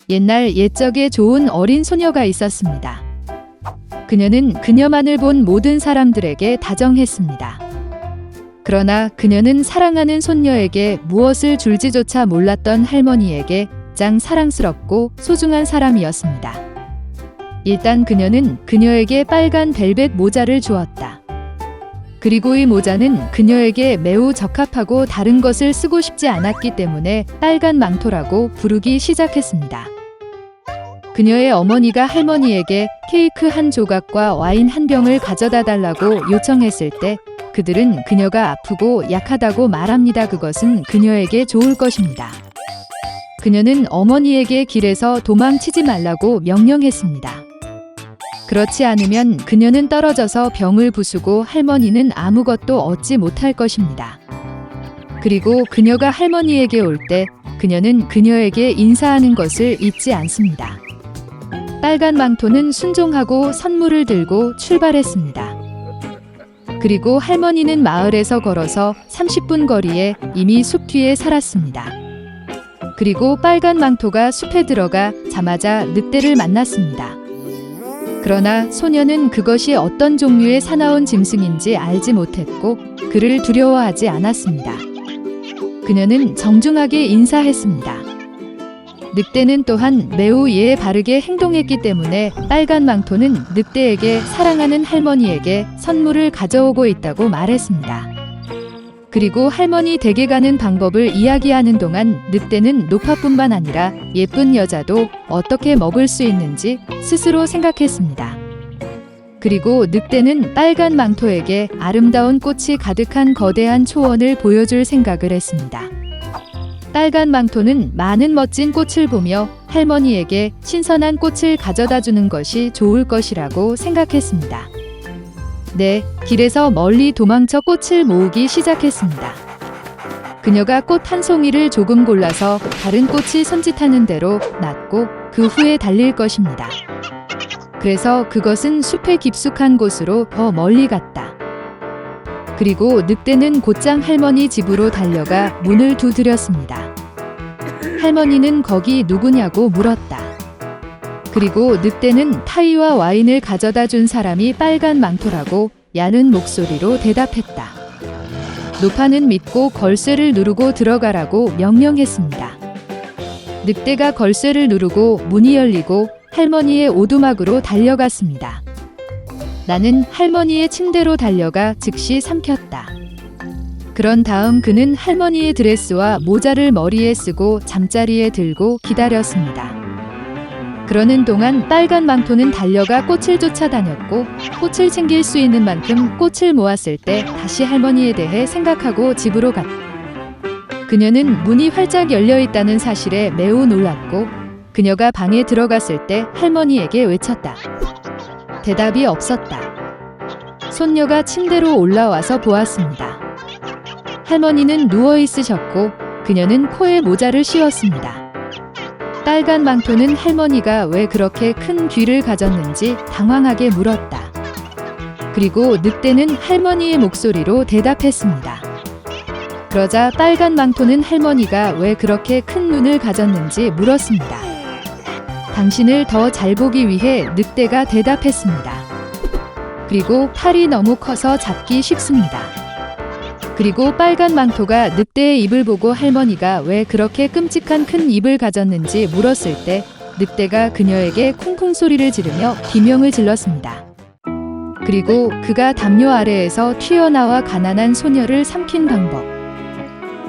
옛날 옛적에 좋은 어린 소녀가 있었습니다. 그녀는 그녀만을 본 모든 사람들에게 다정했습니다. 그러나 그녀는 사랑하는 손녀에게 무엇을 줄지조차 몰랐던 할머니에게 가장 사랑스럽고 소중한 사람이었습니다. 일단 그녀는 그녀에게 빨간 벨벳 모자를 주었다. 그리고 이 모자는 그녀에게 매우 적합하고 다른 것을 쓰고 싶지 않았기 때문에 빨간 망토라고 부르기 시작했습니다. 그녀의 어머니가 할머니에게 케이크 한 조각과 와인 한 병을 가져다 달라고 요청했을 때 그들은 그녀가 아프고 약하다고 말합니다. 그것은 그녀에게 좋을 것입니다. 그녀는 어머니에게 길에서 도망치지 말라고 명령했습니다. 그렇지 않으면 그녀는 떨어져서 병을 부수고 할머니는 아무것도 얻지 못할 것입니다. 그리고 그녀가 할머니에게 올 때 그녀는 그녀에게 인사하는 것을 잊지 않습니다. 빨간 망토는 순종하고 선물을 들고 출발했습니다. 그리고 할머니는 마을에서 걸어서 30분 거리에 이미 숲 뒤에 살았습니다. 그리고 빨간 망토가 숲에 들어가자마자 늑대를 만났습니다. 그러나 소녀는 그것이 어떤 종류의 사나운 짐승인지 알지 못했고 그를 두려워하지 않았습니다. 그녀는 정중하게 인사했습니다. 늑대는 또한 매우 예의 바르게 행동했기 때문에 빨간 망토는 늑대에게 사랑하는 할머니에게 선물을 가져오고 있다고 말했습니다. 그리고 할머니 댁에 가는 방법을 이야기하는 동안 늑대는 노파뿐만 아니라 예쁜 여자도 어떻게 먹을 수 있는지 스스로 생각했습니다. 그리고 늑대는 빨간 망토에게 아름다운 꽃이 가득한 거대한 초원을 보여줄 생각을 했습니다. 빨간 망토는 많은 멋진 꽃을 보며 할머니에게 신선한 꽃을 가져다 주는 것이 좋을 것이라고 생각했습니다. 네, 길에서 멀리 도망쳐 꽃을 모으기 시작했습니다. 그녀가 꽃 한 송이를 조금 골라서 다른 꽃이 손짓하는 대로 놨고 그 후에 달릴 것입니다. 그래서 그것은 숲의 깊숙한 곳으로 더 멀리 갔다. 그리고 늑대는 곧장 할머니 집으로 달려가 문을 두드렸습니다. 할머니는 거기 누구냐고 물었다. 그리고 늑대는 타이와 와인을 가져다 준 사람이 빨간 망토라고 야는 목소리로 대답했다. 노파는 믿고 걸쇠를 누르고 들어가라고 명령했습니다. 늑대가 걸쇠를 누르고 문이 열리고 할머니의 오두막으로 달려갔습니다. 나는 할머니의 침대로 달려가 즉시 삼켰다. 그런 다음 그는 할머니의 드레스와 모자를 머리에 쓰고 잠자리에 들고 기다렸습니다. 그러는 동안 빨간 망토는 달려가 꽃을 쫓아다녔고 꽃을 챙길 수 있는 만큼 꽃을 모았을 때 다시 할머니에 대해 생각하고 집으로 갔다. 그녀는 문이 활짝 열려 있다는 사실에 매우 놀랐고 그녀가 방에 들어갔을 때 할머니에게 외쳤다. 대답이 없었다. 손녀가 침대로 올라와서 보았습니다. 할머니는 누워 있으셨고 그녀는 코에 모자를 씌웠습니다. 빨간 망토는 할머니가 왜 그렇게 큰 귀를 가졌는지 당황하게 물었다. 그리고 늑대는 할머니의 목소리로 대답했습니다. 그러자 빨간 망토는 할머니가 왜 그렇게 큰 눈을 가졌는지 물었습니다. 당신을 더 잘 보기 위해 늑대가 대답했습니다. 그리고 팔이 너무 커서 잡기 쉽습니다. 그리고 빨간 망토가 늑대의 입을 보고 할머니가 왜 그렇게 끔찍한 큰 입을 가졌는지 물었을 때 늑대가 그녀에게 쿵쿵 소리를 지르며 비명을 질렀습니다. 그리고 그가 담요 아래에서 튀어나와 가난한 소녀를 삼킨 방법.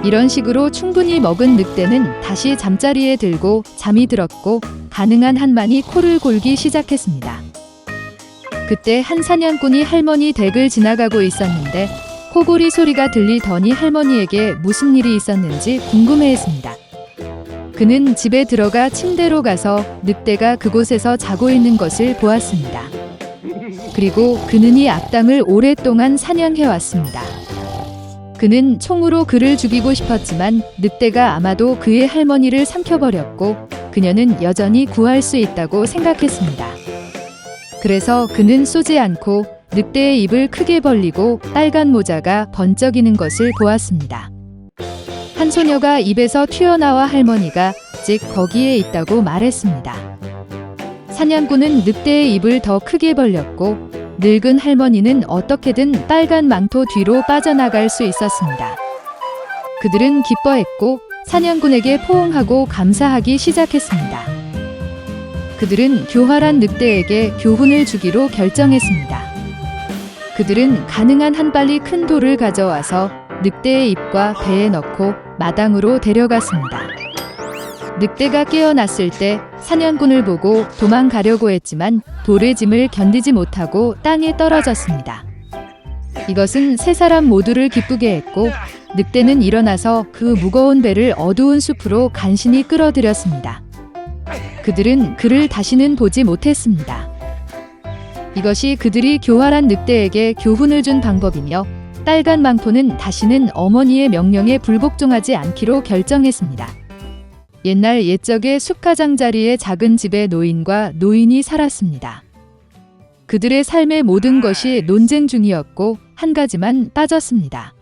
이런 식으로 충분히 먹은 늑대는 다시 잠자리에 들고 잠이 들었고 가능한 한만이 코를 골기 시작했습니다. 그때 한 사냥꾼이 할머니 댁을 지나가고 있었는데 코골이 소리가 들리더니 할머니에게 무슨 일이 있었는지 궁금해했습니다. 그는 집에 들어가 침대로 가서 늑대가 그곳에서 자고 있는 것을 보았습니다. 그리고 그는 이 악당을 오랫동안 사냥해왔습니다. 그는 총으로 그를 죽이고 싶었지만 늑대가 아마도 그의 할머니를 삼켜버렸고 그녀는 여전히 구할 수 있다고 생각했습니다. 그래서 그는 쏘지 않고 늑대의 입을 크게 벌리고 빨간 모자가 번쩍이는 것을 보았습니다. 한 소녀가 입에서 튀어나와 할머니가 아직 거기에 있다고 말했습니다. 사냥꾼은 늑대의 입을 더 크게 벌렸고 늙은 할머니는 어떻게든 빨간 망토 뒤로 빠져나갈 수 있었습니다. 그들은 기뻐했고 사냥꾼에게 포옹하고 감사하기 시작했습니다. 그들은 교활한 늑대에게 교훈을 주기로 결정했습니다. 그들은 가능한 한 빨리 큰 돌을 가져와서 늑대의 입과 배에 넣고 마당으로 데려갔습니다. 늑대가 깨어났을 때 사냥꾼을 보고 도망가려고 했지만 돌의 짐을 견디지 못하고 땅에 떨어졌습니다. 이것은 세 사람 모두를 기쁘게 했고 늑대는 일어나서 그 무거운 배를 어두운 숲으로 간신히 끌어들였습니다. 그들은 그를 다시는 보지 못했습니다. 이것이 그들이 교활한 늑대에게 교훈을 준 방법이며 빨간 망토는 다시는 어머니의 명령에 불복종하지 않기로 결정했습니다. 옛날 옛적의 숲가장자리의 작은 집에 노인과 노인이 살았습니다. 그들의 삶의 모든 것이 논쟁 중이었고 한 가지만 빠졌습니다.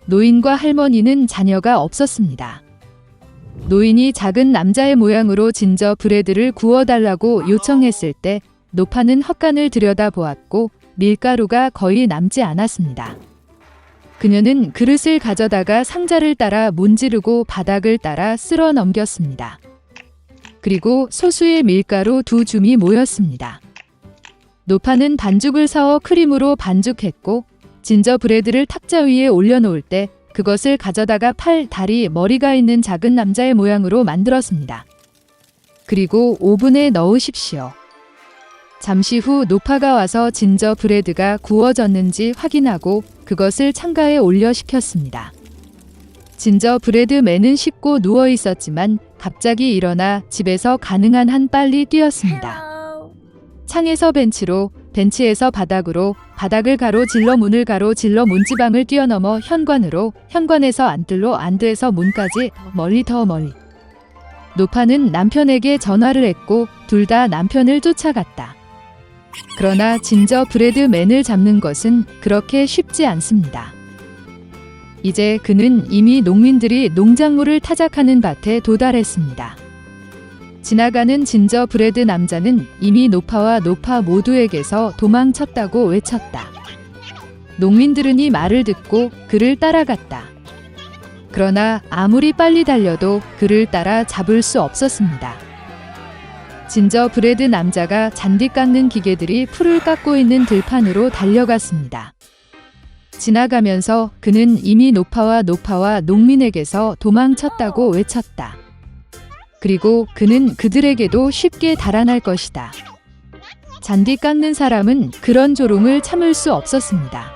노인과 할머니는 자녀가 없었습니다. 노인이 작은 남자의 모양으로 진저브레드를 구워달라고 요청했을 때 노파는 헛간을 들여다보았고 밀가루가 거의 남지 않았습니다. 그녀는 그릇을 가져다가 상자를 따라 문지르고 바닥을 따라 쓸어 넘겼습니다. 그리고 소수의 밀가루 2줌이 모였습니다. 노파는 반죽을 사어 크림으로 반죽했고 진저브레드를 탁자 위에 올려놓을 때 그것을 가져다가 팔, 다리, 머리가 있는 작은 남자의 모양으로 만들었습니다. 그리고 오븐에 넣으십시오. 잠시 후 노파가 와서 진저브레드가 구워졌는지 확인하고 그것을 창가에 올려 식혔습니다. 진저브레드맨은 씻고 누워 있었지만 갑자기 일어나 집에서 가능한 한 빨리 뛰었습니다. 창에서 벤치로, 벤치에서 바닥으로, 바닥을 가로질러 문을 가로질러 문지방을 뛰어넘어 현관으로, 현관에서 안뜰로, 안뜰에서 문까지 더 멀리. 노파는 남편에게 전화를 했고 둘 다 남편을 쫓아갔다. 그러나 진저브레드맨을 잡는 것은 그렇게 쉽지 않습니다. 이제 그는 이미 농민들이 농작물을 타작하는 밭에 도달했습니다. 지나가는 진저브레드 남자는 이미 노파와 노파 모두에게서 도망쳤다고 외쳤다. 농민들은 이 말을 듣고 그를 따라갔다. 그러나 아무리 빨리 달려도 그를 따라 잡을 수 없었습니다. 진저브레드 남자가 잔디 깎는 기계들이 풀을 깎고 있는 들판으로 달려갔습니다. 지나가면서 그는 이미 노파와 농민에게서 도망쳤다고 외쳤다. 그리고 그는 그들에게도 쉽게 달아날 것이다. 잔디 깎는 사람은 그런 조롱을 참을 수 없었습니다.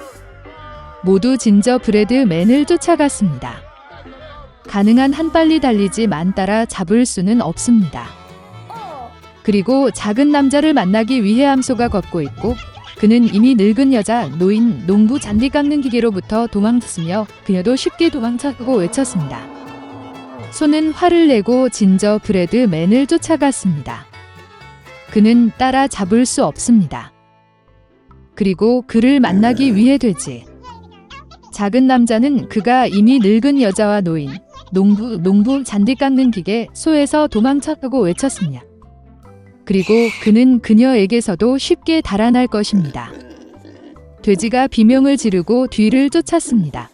모두 진저브레드맨을 쫓아갔습니다. 가능한 한 빨리 달리지만 따라 잡을 수는 없습니다. 그리고 작은 남자를 만나기 위해 함소가 걷고 있고 그는 이미 늙은 여자, 노인, 농부 잔디 깎는 기계로부터 도망쳤으며 그녀도 쉽게 도망쳤고 외쳤습니다. 소는 화를 내고 진저브레드맨을 쫓아갔습니다. 그는 따라 잡을 수 없습니다. 그리고 그를 만나기 위해 되지. 작은 남자는 그가 이미 늙은 여자와 노인, 농부 잔디 깎는 기계, 소에서 도망쳤다고 외쳤습니다. 그리고 그는 그녀에게서도 쉽게 달아날 것입니다. 돼지가 비명을 지르고 뒤를 쫓았습니다.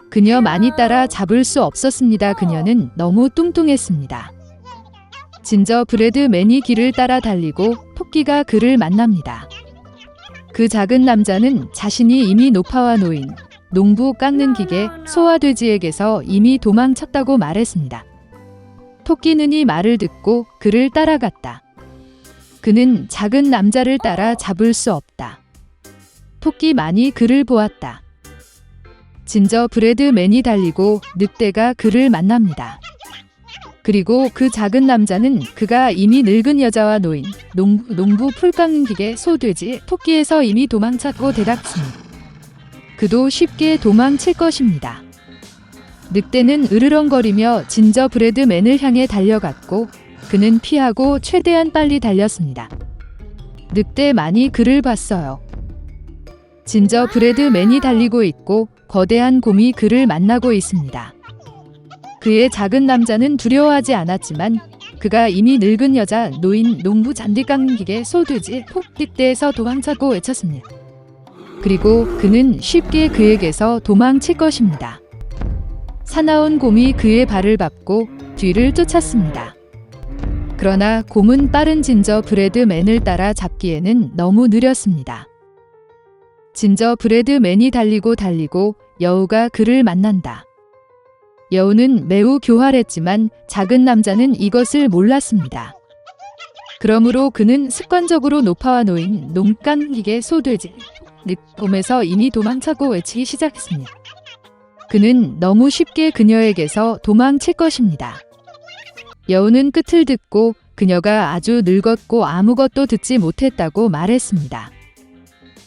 그녀 많이 따라 잡을 수 없었습니다. 그녀는 너무 뚱뚱했습니다. 진저브레드맨이 길을 따라 달리고 토끼가 그를 만납니다. 그 작은 남자는 자신이 이미 노파와 노인, 농부 깎는 기계, 소와 돼지에게서 이미 도망쳤다고 말했습니다. 토끼는 이 말을 듣고 그를 따라갔다. 그는 작은 남자를 따라 잡을 수 없다. 토끼만이 그를 보았다. 진저브레드맨이 달리고 늑대가 그를 만납니다. 그리고 그 작은 남자는 그가 이미 늙은 여자와 노인, 농부 풀 깎는 기계, 소, 돼지, 토끼에서 이미 도망쳤고 대답습니다. 그도 쉽게 도망칠 것입니다. 늑대는 으르렁거리며 진저브레드맨을 향해 달려갔고 그는 피하고 최대한 빨리 달렸습니다. 늑대만이 그를 봤어요. 진저브레드맨이 달리고 있고 거대한 곰이 그를 만나고 있습니다. 그의 작은 남자는 두려워하지 않았지만 그가 이미 늙은 여자 노인 농부 잔디깡기계 소돼지 폭립대에서 도망쳤고 외쳤습니다. 그리고 그는 쉽게 그에게서 도망칠 것입니다. 사나운 곰이 그의 발을 밟고 뒤를 쫓았습니다. 그러나 곰은 빠른 진저브레드맨을 따라 잡기에는 너무 느렸습니다. 진저브레드맨이 달리고 여우가 그를 만난다. 여우는 매우 교활했지만 작은 남자는 이것을 몰랐습니다. 그러므로 그는 습관적으로 노파와 노인 농깡기계 소돼지 곰에서 이미 도망치고 외치기 시작했습니다. 그는 너무 쉽게 그녀에게서 도망칠 것입니다. 여우는 끝을 듣고 그녀가 아주 늙었고 아무것도 듣지 못했다고 말했습니다.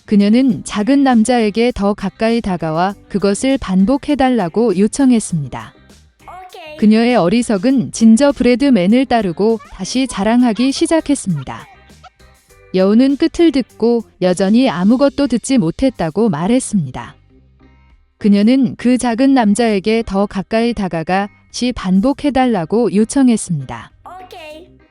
그녀는 작은 남자에게 더 가까이 다가와 그것을 반복해달라고 요청했습니다. 그녀의 어리석은 진저브레드맨을 따르고 다시 자랑하기 시작했습니다. 여우는 끝을 듣고 여전히 아무것도 듣지 못했다고 말했습니다. 그녀는 그 작은 남자에게 더 가까이 다가가 다시 반복해달라고 요청했습니다.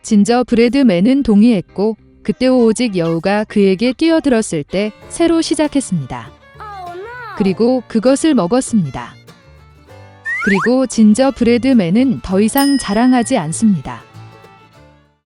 진저브레드맨은 동의했고 그때 오직 여우가 그에게 뛰어들었을 때 새로 시작했습니다. 그리고 그것을 먹었습니다. 그리고 진저브레드맨은 더 이상 자랑하지 않습니다.